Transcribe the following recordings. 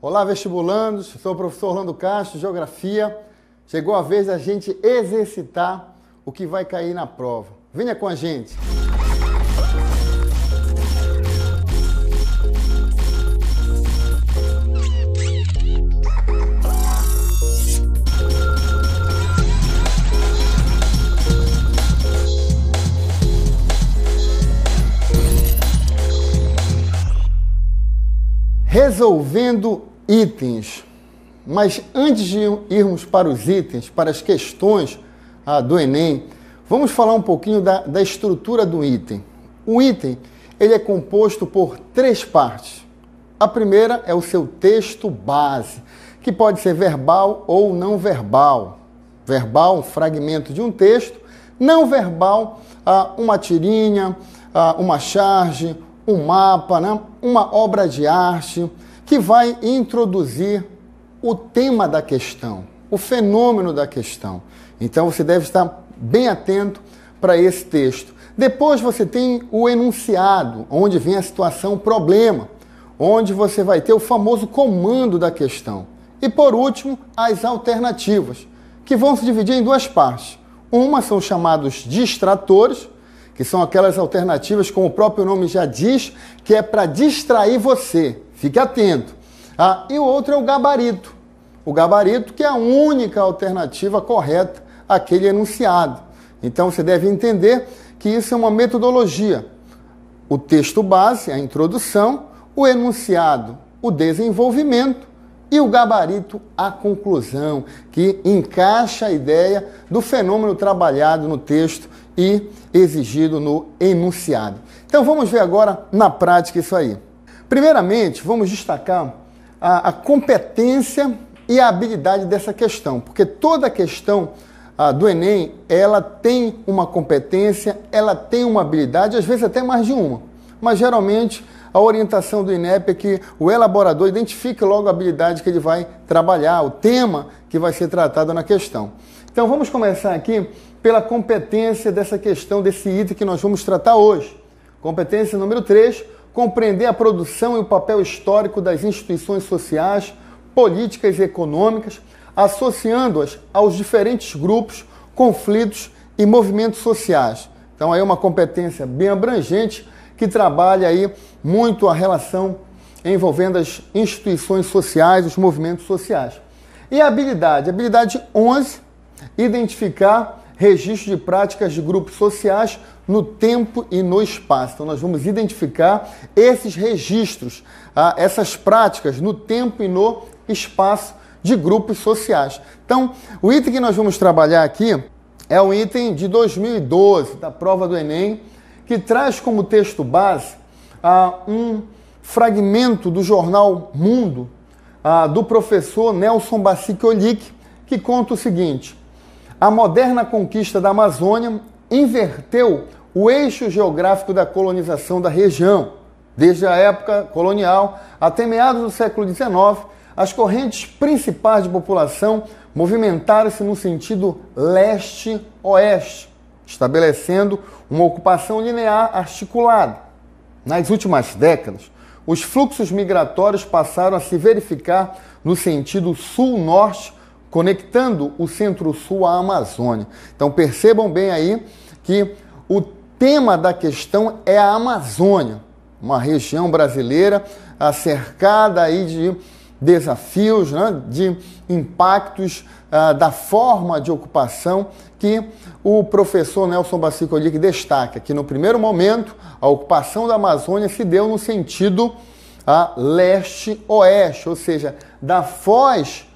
Olá, vestibulandos, sou o professor Orlando Castro, Geografia. Chegou a vez da gente exercitar o que vai cair na prova. Venha com a gente! Resolvendo itens. Mas antes de irmos para os itens, para as questões do Enem, vamos falar um pouquinho da estrutura do item. O item ele é composto por 3 partes. A primeira é o seu texto base, que pode ser verbal ou não verbal. Verbal, um fragmento de um texto. Não verbal, uma tirinha, uma charge, um mapa, né? Uma obra de arte que vai introduzir o tema da questão, o fenômeno da questão. Então você deve estar bem atento para esse texto. Depois você tem o enunciado, onde vem a situação problema, onde você vai ter o famoso comando da questão. E por último, as alternativas, que vão se dividir em 2 partes. Uma são chamados distratores, que são aquelas alternativas, como o próprio nome já diz, que é para distrair você. Fique atento. E o outro é o gabarito. O gabarito que é a única alternativa correta àquele enunciado. Então você deve entender que isso é uma metodologia. O texto base, a introdução, o enunciado, o desenvolvimento e o gabarito, a conclusão, que encaixa a ideia do fenômeno trabalhado no texto e exigido no enunciado. Então vamos ver agora na prática isso aí. Primeiramente, vamos destacar a competência e a habilidade dessa questão, porque toda questão do Enem, ela tem uma competência, ela tem uma habilidade, às vezes até mais de uma, mas geralmente a orientação do INEP é que o elaborador identifique logo a habilidade que ele vai trabalhar, o tema que vai ser tratado na questão. Então vamos começar aqui pela competência dessa questão, desse item que nós vamos tratar hoje. Competência número 3, compreender a produção e o papel histórico das instituições sociais, políticas e econômicas, associando-as aos diferentes grupos, conflitos e movimentos sociais. Então aí é uma competência bem abrangente que trabalha aí muito a relação envolvendo as instituições sociais, os movimentos sociais. E a habilidade 11, identificar registro de práticas de grupos sociais no tempo e no espaço. Então nós vamos identificar esses registros, essas práticas no tempo e no espaço de grupos sociais. Então o item que nós vamos trabalhar aqui é o item de 2012, da prova do Enem, que traz como texto base um fragmento do jornal Mundo, do professor Nelson Bacic Olic, que conta o seguinte: a moderna conquista da Amazônia inverteu o eixo geográfico da colonização da região. Desde a época colonial até meados do século XIX, as correntes principais de população movimentaram-se no sentido leste-oeste, estabelecendo uma ocupação linear articulada. Nas últimas décadas, os fluxos migratórios passaram a se verificar no sentido sul-norte, conectando o centro-sul à Amazônia. Então percebam bem aí que o tema da questão é a Amazônia, uma região brasileira cercada aí de desafios, né, de impactos da forma de ocupação que o professor Nelson Bacic Olic destaca, que no primeiro momento a ocupação da Amazônia se deu no sentido leste-oeste, ou seja, da foz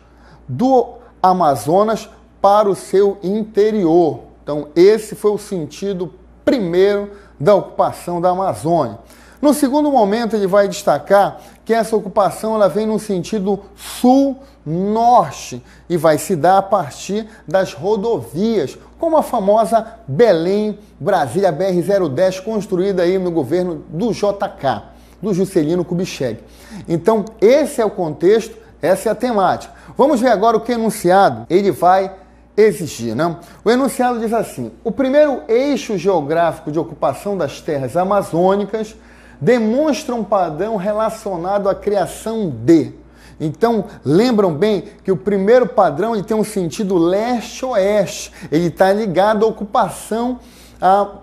do Amazonas para o seu interior. Então esse foi o sentido primeiro da ocupação da Amazônia. No segundo momento ele vai destacar que essa ocupação ela vem no sentido sul-norte e vai se dar a partir das rodovias, como a famosa Belém-Brasília BR-010, construída aí no governo do JK, do Juscelino Kubitschek. Então esse é o contexto, essa é a temática. Vamos ver agora o que o enunciado ele vai exigir, né? O enunciado diz assim: o primeiro eixo geográfico de ocupação das terras amazônicas demonstra um padrão relacionado à criação de Então, lembram bem que o primeiro padrão ele tem um sentido leste-oeste. Ele está ligado à ocupação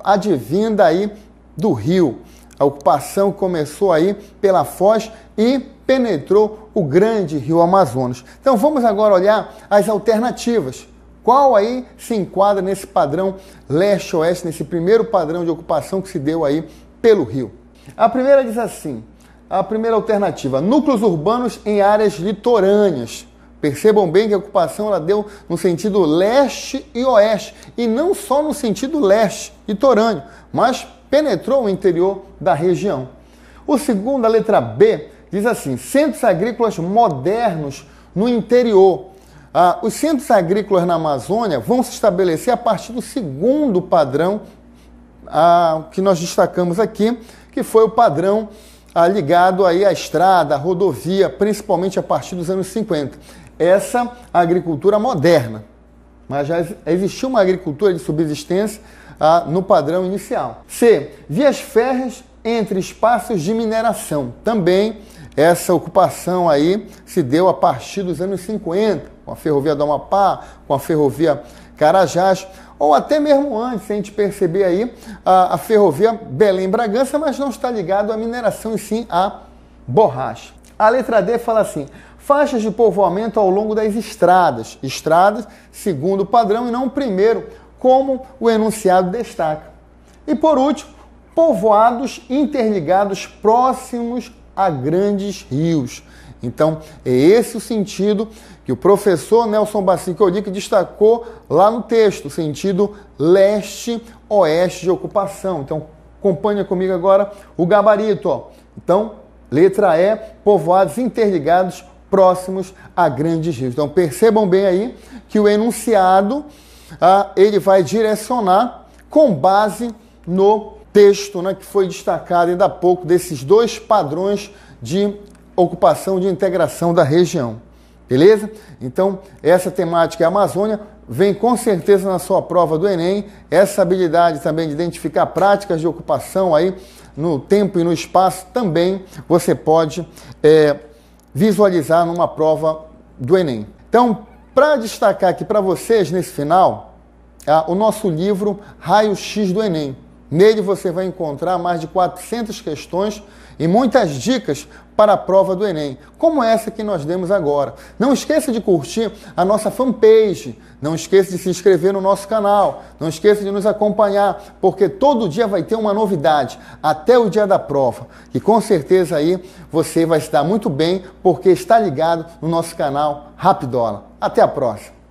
advinda aí do rio. A ocupação começou aí pela Foz e penetrou o grande rio Amazonas. Então, vamos agora olhar as alternativas. Qual aí se enquadra nesse padrão leste-oeste, nesse primeiro padrão de ocupação que se deu aí pelo rio? A primeira diz assim, a primeira alternativa, núcleos urbanos em áreas litorâneas. Percebam bem que a ocupação ela deu no sentido leste e oeste, e não só no sentido leste, litorâneo, mas penetrou o interior da região. O segundo, a letra B, diz assim, centros agrícolas modernos no interior. Os centros agrícolas na Amazônia vão se estabelecer a partir do segundo padrão que nós destacamos aqui, que foi o padrão ligado aí à estrada, à rodovia, principalmente a partir dos anos 50. Essa agricultura moderna, mas já existiu uma agricultura de subsistência no padrão inicial. C. Vias férreas entre espaços de mineração. Também essa ocupação aí se deu a partir dos anos 50, com a ferrovia do Amapá, com a ferrovia Carajás, ou até mesmo antes, se a gente perceber aí, a ferrovia Belém-Bragança, mas não está ligado à mineração e sim à borracha. A letra D fala assim, faixas de povoamento ao longo das estradas. Estradas, segundo o padrão e não o primeiro, como o enunciado destaca. E por último, povoados interligados próximos a grandes rios. Então, é esse o sentido que o professor Nelson Bacincolic destacou lá no texto, o sentido leste-oeste de ocupação. Então, acompanha comigo agora o gabarito. Ó. Então, letra E, povoados interligados próximos a grandes rios. Então, percebam bem aí que o enunciado ele vai direcionar com base no texto, né, que foi destacado ainda há pouco desses dois padrões de ocupação de integração da região. Beleza? Então, essa temática é a Amazônia, vem com certeza na sua prova do Enem, essa habilidade também de identificar práticas de ocupação aí no tempo e no espaço, também você pode visualizar numa prova do Enem. Então, para destacar aqui para vocês nesse final, o nosso livro Raio-X do Enem. Nele você vai encontrar mais de 400 questões e muitas dicas para a prova do Enem, como essa que nós demos agora. Não esqueça de curtir a nossa fanpage, não esqueça de se inscrever no nosso canal, não esqueça de nos acompanhar, porque todo dia vai ter uma novidade, até o dia da prova. E com certeza aí você vai se dar muito bem, porque está ligado no nosso canal Rapidola. Até a próxima!